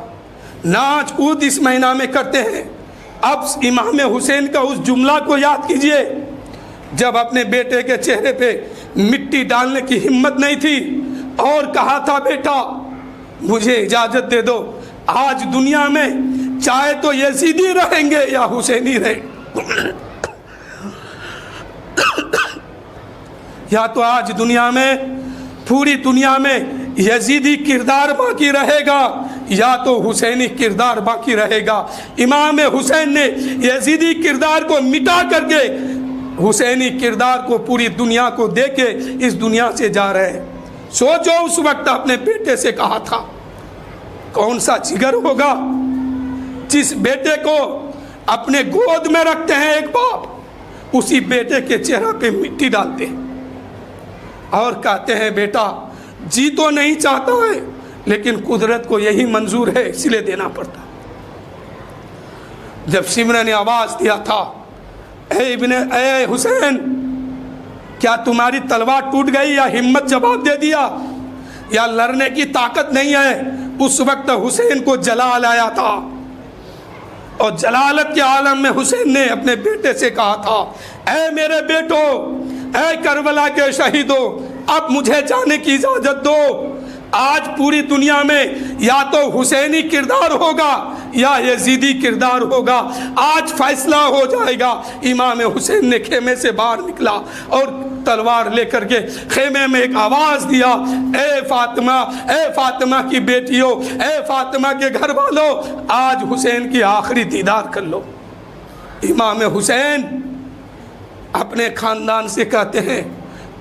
ناچ کود اس مہینہ میں کرتے ہیں، اب امام حسین کا اس جملہ کو یاد کیجئے جب اپنے بیٹے کے چہرے پہ مٹی ڈالنے کی ہمت نہیں تھی اور کہا تھا بیٹا مجھے اجازت دے دو، آج دنیا میں چاہے تو یزیدی رہیں گے یا حسینی رہیں، یا تو آج دنیا میں، پوری دنیا میں یزیدی کردار باقی رہے گا یا تو حسینی کردار باقی رہے گا۔ امام حسین نے یزیدی کردار کو مٹا کر کے حسینی کردار کو پوری دنیا کو دے کے اس دنیا سے جا رہے ہیں۔ سوچو اس وقت اپنے بیٹے سے کہا تھا، کون سا جگر ہوگا جس بیٹے کو اپنے گود میں رکھتے ہیں ایک باپ، اسی بیٹے کے چہرہ پہ مٹی ڈالتے ہیں۔ اور کہتے ہیں بیٹا جی تو نہیں چاہتا ہے لیکن قدرت کو یہی منظور ہے اس لیے دینا پڑتا. جب سمرہ نے آواز دیا تھا اے حسین کیا تمہاری تلوار ٹوٹ گئی یا ہمت جواب دے دیا یا لڑنے کی طاقت نہیں ہے؟ اس وقت حسین کو جلال آیا تھا اور جلالت کے عالم میں حسین نے اپنے بیٹے سے کہا تھا اے میرے بیٹو، اے کربلا کے شہیدوں، اب مجھے جانے کی اجازت دو. آج پوری دنیا میں یا تو حسینی کردار ہوگا یا یزیدی کردار ہوگا، آج فیصلہ ہو جائے گا. امام حسین نے خیمے سے باہر نکلا اور تلوار لے کر کے خیمے میں ایک آواز دیا، اے فاطمہ کی بیٹیوں، اے فاطمہ کے گھر والوں، آج حسین کی آخری دیدار کر لو. امام حسین اپنے خاندان سے کہتے ہیں،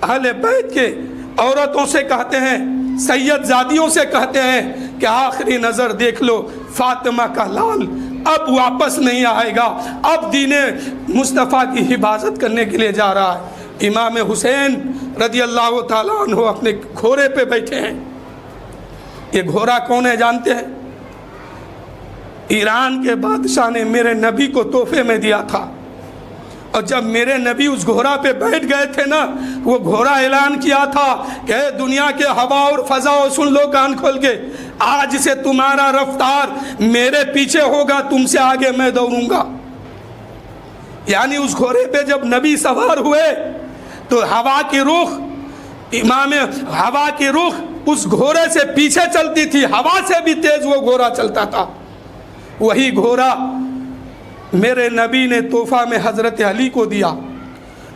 اہل بیت کے عورتوں سے کہتے ہیں، سید زادیوں سے کہتے ہیں کہ آخری نظر دیکھ لو، فاطمہ کا لال اب واپس نہیں آئے گا، اب دین مصطفیٰ کی حفاظت کرنے کے لیے جا رہا ہے. امام حسین رضی اللہ تعالیٰ عنہ اپنے گھوڑے پہ بیٹھے ہیں. یہ گھوڑا کون ہے جانتے ہیں؟ ایران کے بادشاہ نے میرے نبی کو تحفے میں دیا تھا، اور جب میرے نبی اس گھوڑا پہ بیٹھ گئے تھے نا، وہ گھوڑا اعلان کیا تھا کہ اے دنیا کے ہوا اور فضا، سن لو کان کھول کے، آج سے تمہارا رفتار میرے پیچھے ہوگا، تم سے آگے میں دوڑوں گا. یعنی اس گھوڑے پہ جب نبی سوار ہوئے تو ہوا کی رخ اس گھوڑے سے پیچھے چلتی تھی، ہوا سے بھی تیز وہ گھوڑا چلتا تھا. وہی گھوڑا میرے نبی نے تحفہ میں حضرت علی کو دیا،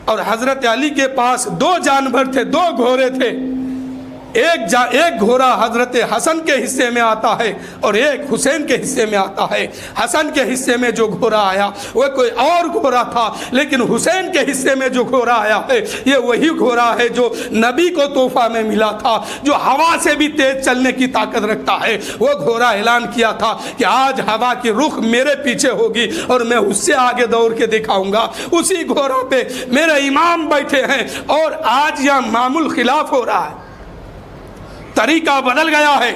اور حضرت علی کے پاس 2 جانور تھے، 2 گھوڑے تھے. ایک گھوڑا حضرت حسن کے حصے میں آتا ہے اور ایک حسین کے حصے میں آتا ہے. حسن کے حصے میں جو گھوڑا آیا وہ کوئی اور گھوڑا تھا، لیکن حسین کے حصے میں جو گھوڑا آیا ہے یہ وہی گھوڑا ہے جو نبی کو تحفہ میں ملا تھا، جو ہوا سے بھی تیز چلنے کی طاقت رکھتا ہے. وہ گھوڑا اعلان کیا تھا کہ آج ہوا کی رخ میرے پیچھے ہوگی اور میں اس سے آگے دوڑ کے دکھاؤں گا. اسی گھوڑا پہ میرے امام بیٹھے ہیں، اور آج یہاں معمول خلاف ہو رہا ہے، طریقہ بدل گیا ہے.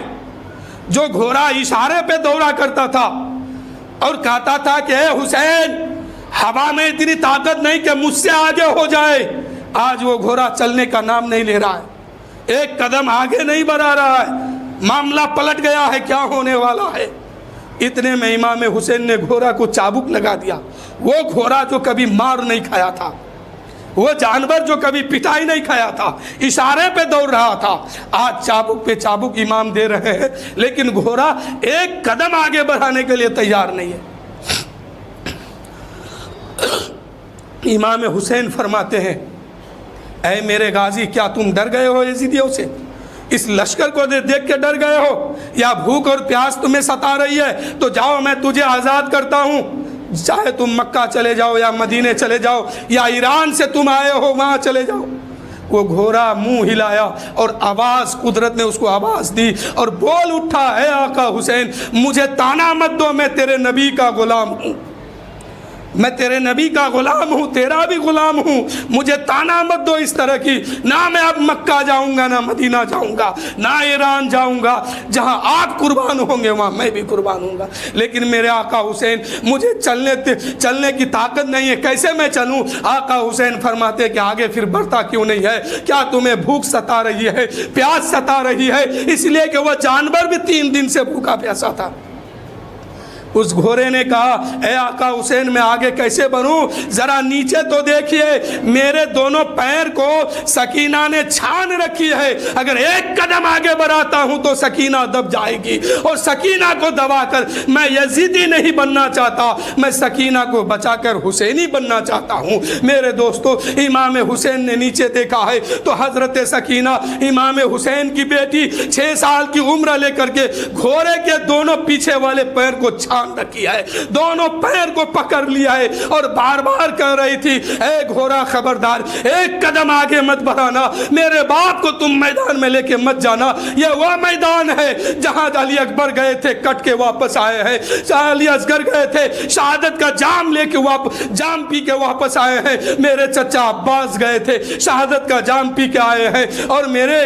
جو گھوڑا اشارے پہ دوڑا کرتا تھا اور کہتا تھا کہ اے حسین ہوا میں اتنی طاقت نہیں کہ مجھ سے آگے ہو جائے، آج وہ گھوڑا چلنے کا نام نہیں لے رہا ہے، ایک قدم آگے نہیں بڑھا رہا ہے. معاملہ پلٹ گیا ہے، کیا ہونے والا ہے؟ اتنے میں امام حسین نے گھوڑا کو چابک لگا دیا. وہ گھوڑا جو کبھی مار نہیں کھایا تھا، وہ جانور جو کبھی پٹائی نہیں کھایا تھا، اشارے پہ دوڑ رہا تھا، آج چابک پہ چابک امام دے رہے ہیں، لیکن گھوڑا ایک قدم آگے بڑھانے کے لیے تیار نہیں ہے. امام حسین فرماتے ہیں اے میرے غازی، کیا تم ڈر گئے ہو یزیدیوں سے؟ اس لشکر کو دیکھ کے ڈر گئے ہو؟ یا بھوک اور پیاس تمہیں ستا رہی ہے؟ تو جاؤ میں تجھے آزاد کرتا ہوں، چاہے تم مکہ چلے جاؤ یا مدینے چلے جاؤ یا ایران سے تم آئے ہو وہاں چلے جاؤ. وہ گھوڑا منہ ہلایا اور آواز، قدرت نے اس کو آواز دی اور بول اٹھا، اے آقا حسین مجھے تانا مت دو، میں تیرے نبی کا غلام ہوں، میں تیرے نبی کا غلام ہوں، تیرا بھی غلام ہوں، مجھے تانا مت دو اس طرح کی. نہ میں اب مکہ جاؤں گا، نہ مدینہ جاؤں گا، نہ ایران جاؤں گا، جہاں آپ قربان ہوں گے وہاں میں بھی قربان ہوں گا. لیکن میرے آقا حسین مجھے چلنے کی طاقت نہیں ہے، کیسے میں چلوں؟ آقا حسین فرماتے کہ آگے پھر بڑھتا کیوں نہیں ہے؟ کیا تمہیں بھوک ستا رہی ہے، پیاس ستا رہی ہے؟ اس لیے کہ وہ جانور بھی 3 دن سے بھوکا پیاسا تھا. اس گھوڑے نے کہا اے آقا حسین میں آگے کیسے بڑھوں؟ ذرا نیچے تو دیکھیے، میرے دونوں پیر کو سکینہ نے چھان رکھی ہے، اگر ایک قدم آگے بڑھاتا ہوں تو سکینہ دب جائے گی، اور سکینہ کو دبا کر میں یزیدی نہیں بننا چاہتا، میں سکینہ کو بچا کر حسینی بننا چاہتا ہوں. میرے دوستو، امام حسین نے نیچے دیکھا ہے تو حضرت سکینہ امام حسین کی بیٹی 6 سال کی عمر لے کر کے گھوڑے کے دونوں پیچھے والے پیر کو چھان پہچان رکھی ہے, دونوں پیر کو پکڑ لیا ہے اور بار بار کہہ رہی تھی اے گھوڑا خبردار, ایک قدم آگے مت بڑھانا, میرے باپ کو تم میدان میں لے کے مت جانا. یہ وہ میدان ہے جہاں علی اکبر گئے تھے کٹ کے واپس آئے ہیں, علی اصغر گئے تھے شہادت کا جام لے کے جام پی کے واپس آئے ہیں, میرے چچا عباس گئے تھے شہادت کا جام پی کے آئے ہیں, اور میرے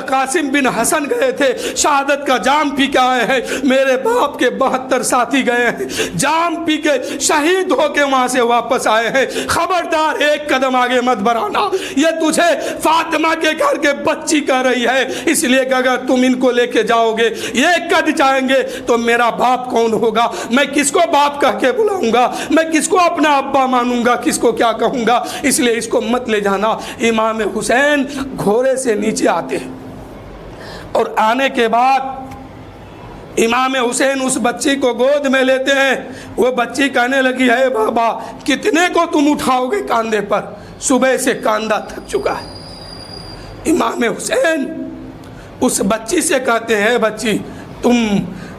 قاسم بن حسن گئے تھے شہادت کا جام پی کے آئے ہیں, میرے باپ کے 72 ساتھی گئے ہیں جام پی کے شہید ہو کے وہاں سے واپس آئے ہیں. خبردار ایک قدم آگے مت بڑھانا. یہ تجھے فاطمہ کے گھر کے بچی کہہ رہی ہے, اس لیے کہ اگر تم ان کو لے کے جاؤ گے یہ کد جائیں گے تو میرا باپ کون ہوگا, میں کس کو باپ کہہ کے بلاؤں گا, میں کس کو اپنا ابا مانوں گا, کس کو کیا کہوں گا, اس لیے اس کو مت لے جانا. امام حسین گھوڑے سے نیچے آتے ہیں اور آنے کے بعد امام حسین اس بچی کو گود میں لیتے ہیں. وہ بچی کہنے لگی ہے بابا کتنے کو تم اٹھاؤ گے کاندھے پر, صبح سے کاندھا تھک چکا ہے. امام حسین اس بچی سے کہتے ہیں بچی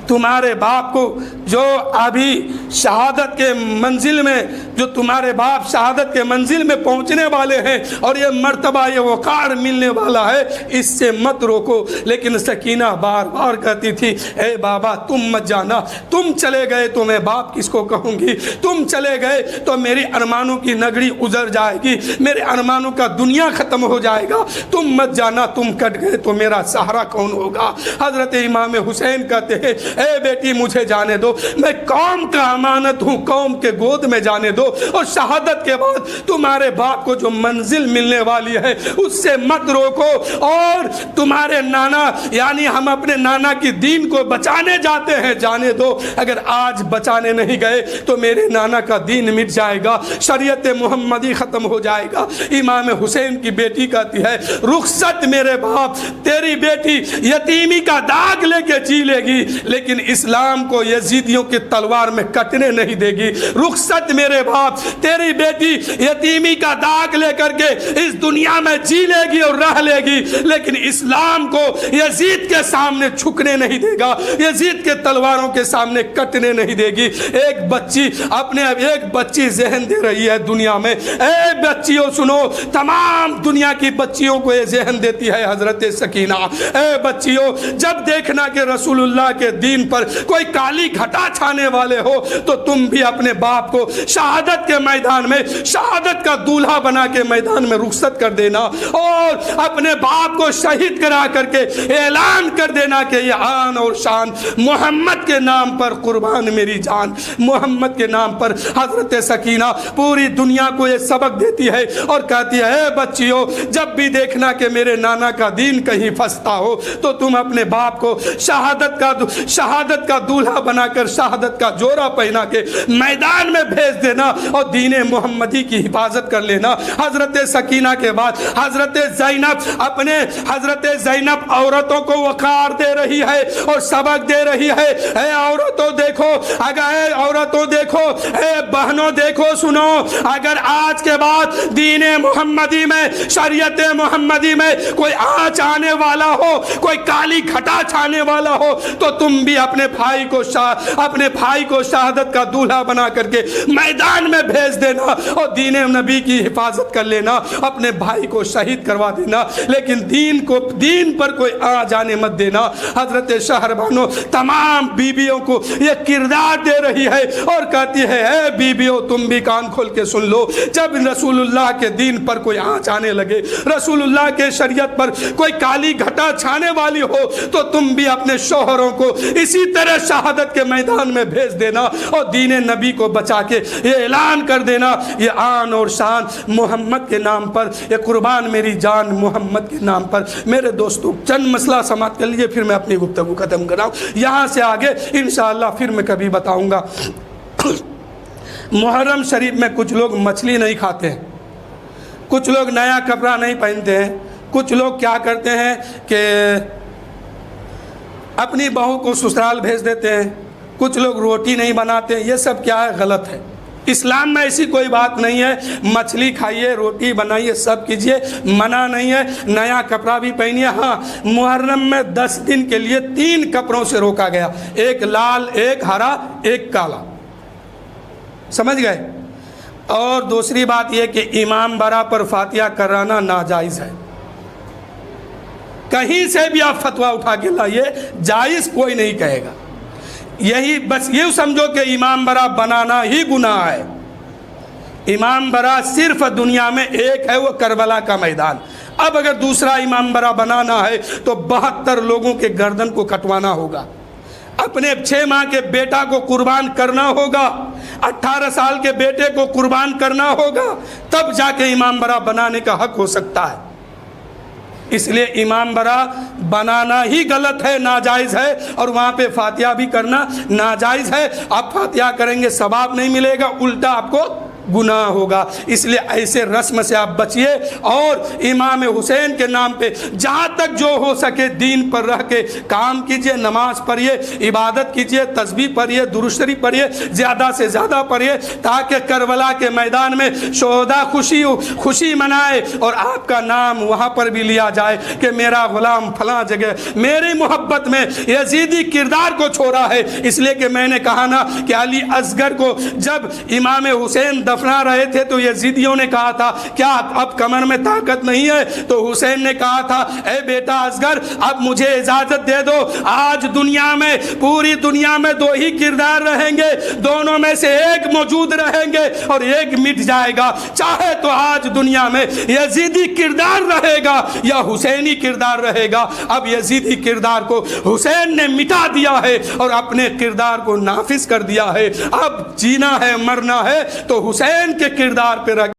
تمہارے باپ کو جو ابھی شہادت کے منزل میں, جو تمہارے باپ شہادت کے منزل میں پہنچنے والے ہیں اور یہ مرتبہ یہ وقار ملنے والا ہے, اس سے مت روکو. لیکن سکینہ بار بار کہتی تھی اے بابا تم مت جانا, تم چلے گئے تو میں باپ کس کو کہوں گی, تم چلے گئے تو میری ارمانوں کی نگری اجڑ جائے گی, میرے ارمانوں کا دنیا ختم ہو جائے گا, تم مت جانا, تم کٹ گئے تو میرا سہارا کون ہوگا. حضرت امام حسین کہتے ہیں اے بیٹی مجھے جانے دو, میں قوم کا امانت ہوں, قوم کے گود میں جانے دو, اور شہادت کے بعد تمہارے باپ کو جو منزل ملنے والی ہے اس سے مت روکو. اور تمہارے نانا یعنی ہم اپنے نانا کی دین کو بچانے جاتے ہیں, جانے دو, اگر آج بچانے نہیں گئے تو میرے نانا کا دین مٹ جائے گا, شریعت محمدی ختم ہو جائے گا. امام حسین کی بیٹی کہتی ہے رخصت میرے باپ, تیری بیٹی یتیمی کا داغ لے کے جی لے گی لیکن اسلام کو یزیدیوں کی تلوار میں کٹنے نہیں دے گی. رخصت میرے باپ, تیری بیٹی یتیمی کا داغ لے کر کے اس دنیا میں جی لے گی اور رہ لے گی لیکن اسلام کو یزید کے سامنے جھکنے نہیں دے گا, یزید کے تلواروں کے سامنے کٹنے نہیں دے گی. ایک بچی ذہن دے رہی ہے دنیا میں, اے بچیوں سنو, تمام دنیا کی بچیوں کو یہ ذہن دیتی ہے حضرت سکینہ, اے بچیوں جب دیکھنا کہ رسول اللہ کے دین پر کوئی کالی گھٹا چھانے والے ہو تو تم بھی اپنے باپ کو شہادت کے میدان میں شہادت کا دولہا بنا کے میدان میں رخصت کر دینا, اور اپنے باپ کو شہید کرا کر کے اعلان کر دینا کہ یہ آن اور شان محمد کے نام پر قربان میری جان, محمد کے نام پر. حضرت سکینہ پوری دنیا کو یہ سبق دیتی ہے اور کہتی ہے اے بچیوں جب بھی دیکھنا کہ میرے نانا کا دین کہیں پھنستا ہو تو تم اپنے باپ کو شہادت کا دولہا بنا کر شہادت کا جوڑا پہنا کے میدان میں بھیج دینا اور دین محمدی کی حفاظت کر لینا. حضرت سکینہ کے بعد حضرت زینب عورتوں کو وقار دے رہی ہے اور سبق دے رہی ہے. اے عورتوں دیکھو, اے عورتوں دیکھو, اے بہنوں دیکھو, سنو, اگر آج کے بعد دین محمدی میں شریعت محمدی میں کوئی آنچ آنے والا ہو, کوئی کالی گھٹا چھانے والا ہو تو تم بھی اپنے بھائی کو شہادت کا دولہا بنا کر کے میدان میں بھیج دینا اور دین نبی کی حفاظت کر لینا, اپنے بھائی کو شہید کروا دینا, لیکن دین پر کوئی آ جانے مت دینا. حضرت شہربانو تمام بیویوں کو یہ کردار دے رہی ہے اور کہتی ہے اے بیویوں تم بھی کان کھول کے سن لو, جب رسول اللہ کے دین پر کوئی آنچ آنے لگے, رسول اللہ کے شریعت پر کوئی کالی گھٹا چھانے والی ہو تو تم بھی اپنے شوہروں کو اسی طرح شہادت کے میدان میں بھیج دینا اور دین نبی کو بچا کے یہ اعلان کر دینا یہ آن اور شان محمد کے نام پر, یہ قربان میری جان محمد کے نام پر. میرے دوستو چند مسئلہ سماعت کر لیجئے پھر میں اپنی گفتگو ختم کر رہا ہوں, یہاں سے آگے انشاءاللہ پھر میں کبھی بتاؤں گا. محرم شریف میں کچھ لوگ مچھلی نہیں کھاتے ہیں, کچھ لوگ نیا کپڑا نہیں پہنتے ہیں, کچھ لوگ کیا کرتے ہیں کہ اپنی بہو کو سسرال بھیج دیتے ہیں, کچھ لوگ روٹی نہیں بناتے ہیں. یہ سب کیا ہے؟ غلط ہے. اسلام میں ایسی کوئی بات نہیں ہے مچھلی کھائیے روٹی بنائیے سب کیجئے، منع نہیں ہے، نیا کپڑا بھی پہنیے۔ ہاں محرم میں 10 دن کے لیے 3 کپڑوں سے روکا گیا، ایک لال، ایک ہرا، ایک کالا، سمجھ گئے؟ اور دوسری بات یہ کہ امام برا پر فاتحہ کرانا ناجائز ہے، کہیں سے بھی آپ فتویٰ اٹھا کے لائیے، جائز کوئی نہیں کہے گا۔ یہی بس یہ سمجھو کہ امام برا بنانا ہی گناہ ہے۔ امام برا صرف دنیا میں ایک ہے، وہ کربلا کا میدان۔ اب اگر دوسرا امام برا بنانا ہے تو 72 لوگوں کے گردن کو کٹوانا ہوگا، اپنے 6 ماہ کے بیٹا کو قربان کرنا ہوگا، 18 سال کے بیٹے کو قربان کرنا ہوگا، تب جا کے امام برا بنانے کا حق ہو سکتا ہے۔ اس لیے امام برا بنانا ہی غلط ہے، ناجائز ہے، اور وہاں پہ فاتحہ بھی کرنا ناجائز ہے۔ آپ فاتحہ کریں گے ثواب نہیں ملے گا، الٹا آپ کو گناہ ہوگا۔ اس لیے ایسے رسم سے آپ بچیے، اور امام حسین کے نام پہ جہاں تک جو ہو سکے دین پر رہ کے کام کیجئے، نماز پڑھیے، عبادت کیجئے، تسبیح پڑھیے، درود شریف پڑھیے، زیادہ سے زیادہ پڑھیے، تاکہ کربلا کے میدان میں شہداء خوشی منائے، اور آپ کا نام وہاں پر بھی لیا جائے کہ میرا غلام فلاں جگہ میری محبت میں یزیدی کردار کو چھوڑا ہے۔ اس لیے کہ میں نے کہا نا کہ علی اصغر کو جب امام حسین دفنا رہے تھے تو یزیدیوں نے کہا تھا کیا اب کمر میں طاقت نہیں ہے؟ تو حسین نے کہا تھا اے بیٹا اصغر اب مجھے اجازت دے دو، آج دنیا میں پوری دنیا میں 2 ہی کردار رہیں گے، دونوں میں سے ایک موجود رہیں گے اور ایک مٹ جائے گا، چاہے تو آج دنیا میں یزیدی کردار رہے گا یا حسینی کردار رہے گا۔ اب یزیدی کردار کو حسین نے مٹا دیا ہے اور اپنے کردار کو نافذ کر دیا ہے، اب جینا ہے مرنا ہے تو حسین کے کردار پہ رکھ